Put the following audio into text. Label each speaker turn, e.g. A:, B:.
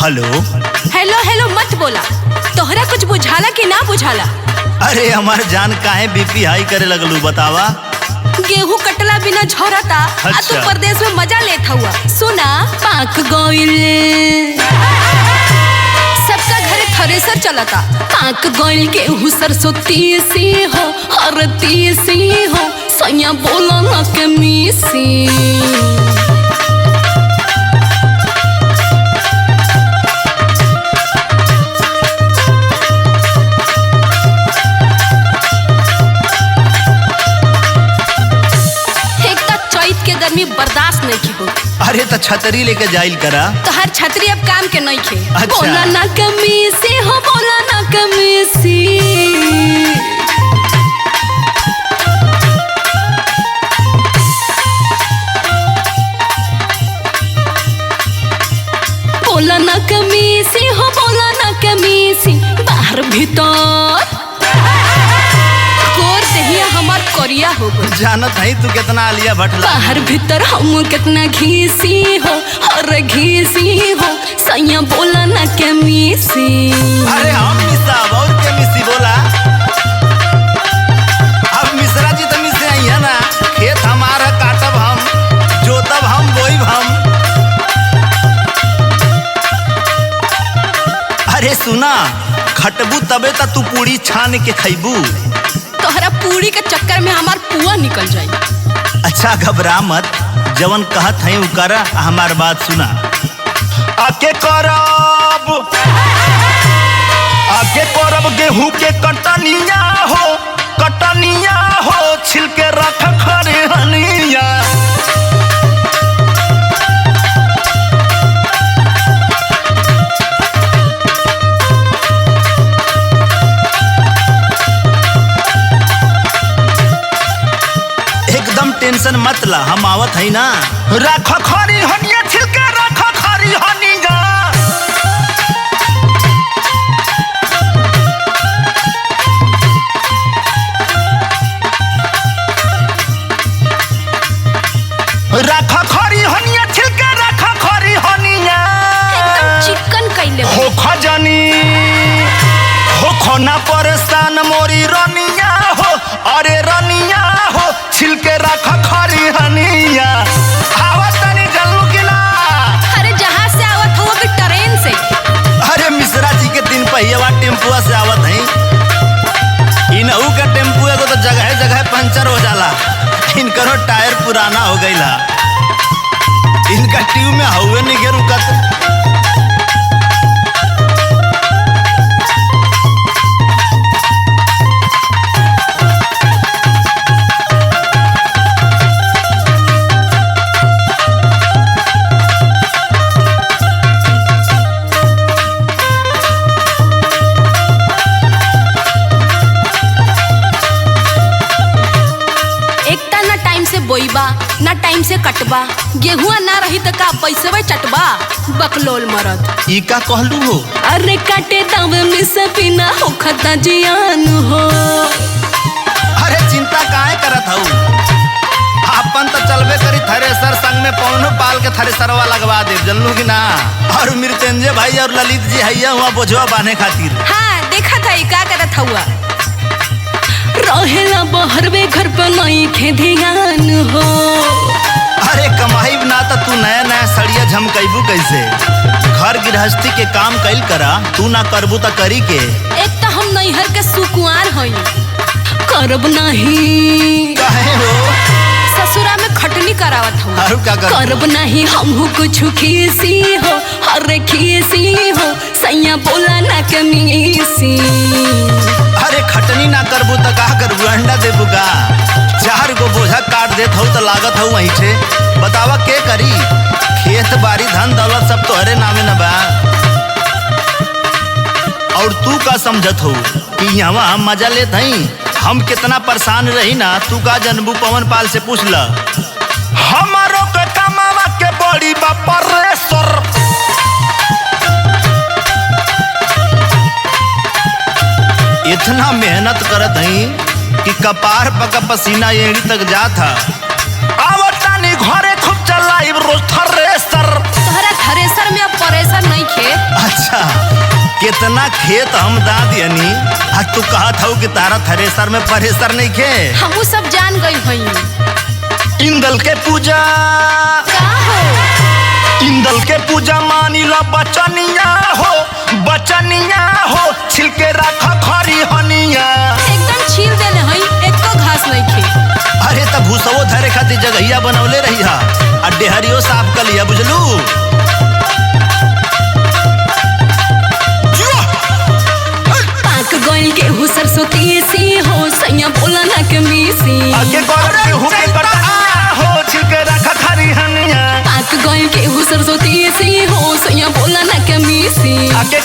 A: Hello
B: hello hello मत बोला। तोहरा कुछ बुझाला कि ना बुझाला?
A: अरे हमार जान काहे बीपी हाई करे लगलू बतावा।
B: गेहूं कटला बिना झोरता।
A: अच्छा।
B: तू परदेश में मजा लेत हुआ। सुना पाक गोइल सबका घरे थ्रेसर चलता। पाक गोइल गेहूं सरसों तीसी हो हर तीसी हो सैया बोला ना के मीसी। गर्मी बर्दाश्त नहीं की हो।
A: अरे तो छतरी लेके जाइल करा।
B: तो हर छतरी अब काम के नहीं खे।
A: अच्छा।
B: बोला ना कमी से हो बोला ना कमी से। बोला ना कमी से हो बोला ना कमी से। बाहर भीतर हमार कोरिया हो गो।
A: जानत है तू कितना आलिया भट्ट
B: बाहर भीतर हम कितना घीसी हो और घीसी हो सैया बोला ना के मीसी।
A: अरे हम मिसा और के मिसी बोला। अब मिश्रा जी तो मिसे आई है ना। खेत हमारा काटब हम जोतब हम बोईब हम। अरे सुना खटबू तबे त तू पूरी छान के खैबू।
B: तोहरा पूरी के चक्कर में हमार पुआ निकल जाई।
A: अच्छा घबरा मत जवन कहत है उ करा। हमार बात सुना। आके करब गेहूं के कटनिया हो छिलके रख खरे हनिया। टेंशन मत ला हम आवत है ना। रख खरी हनिया छिलके रख खरी हनिया। रख खरी हनिया छिलके रख खरी हनिया।
B: एकदम चिकन कइले
A: हो खजानी हो खोना परेशान मोरी रनिया हो। अरे रनिया हो छिलके रख खरी हनिया। आवत तनी जल्लू की ना।
B: अरे जहाज से आवत हो कि ट्रेन से?
A: अरे मिश्रा जी के 3 पहिया टेम्पुआ से आवत है। इनहू का टेम्पू एगो तो जगह जगह पंचर हो जाला। इनकरो टायर पुराना हो गईला। इनका ट्यूब में हवे नहीं के रुकत।
B: बोईबा ना टाइम से कटबा। गेहुआ ना रही तो का पैसे चटबा। बकलोल मरद
A: ई का कहलू हो।
B: अरे काटे दावे में सपना हो खता जियान हो।
A: अरे चिंता काहे करत हूँ। अपन तो चलबे करी थ्रेसर संग में पौनो पाल के थ्रेसरवा लगवा दे जल्लू की ना। और मृत्यंजय भाई और ललित जी हैया हुआ बोझवा बांधे खातिर।
B: हाँ देखा था का करत हुआ। रहेला बहरवे घर पे नहीं खे ध्यान हो।
A: अरे कमाई ना तो तू नया नया सड़िया झमकैबू कैसे। घर गृहस्थी के काम कैल करा। तू ना करबू तो करी के।
B: एक तो हम नैहर के सुकुआर हई करब नहीं।
A: काहे हो?
B: ससुरा में खटनी करावत हूँ।
A: और क्या
B: करब नहीं हम कुछ खीसी हो हर खीसी हो सैया बोला ना कमीसी।
A: अरे खटनी ना करबू तो का करबू। अंडा देबू का? 4 गो बोझा काट देत हूँ तो लागत हूँ वहीं से। बतावा के करी। खेत बाड़ी धन दौलत सब तोहरे नामे न बा। और तू का समझत हो कि यहाँ हम मजा लेत हई। हम कितना परेशान रही ना। तू का जनबू पवन पाल से पूछ ल। हमारो के कमावा के बड़ी बापर रेसर। इतना मेहनत करत हई कि कपार पका पसीना एड़ी तक जाता। आवता नहीं घरे खूब चलाई रोज थ्रेसर।
B: तोहरा थ्रेसर में अब परेशान नहीं खे।
A: कितना खेत हम दा दियनी, तू कहत हूँ कि तारा थ्रेसर में परेसर नहीं खे।
B: हम सब जान गई हई।
A: इंदल के पूजा इंदल के पूजा मानी ला बचनिया हो छिलके रखा खरी हनिया।
B: एकदम छील देले हई, एको घास नहीं खे।
A: अरे तब भूसवो धरे खातिर जगहिया बनौले रही हा, और डेहरियो साफ कर लिया, बुझलू।
B: पाक गोइल के हु सरसों तीसी हो, सैया बोला ना के मीसी।
A: आगे गोल के हु के कटा हो, छिलके रखा खरी हनिया।
B: पाक गोइल के हु सरसों तीसी हो, सैया बोला ना के मीसी।
A: आगे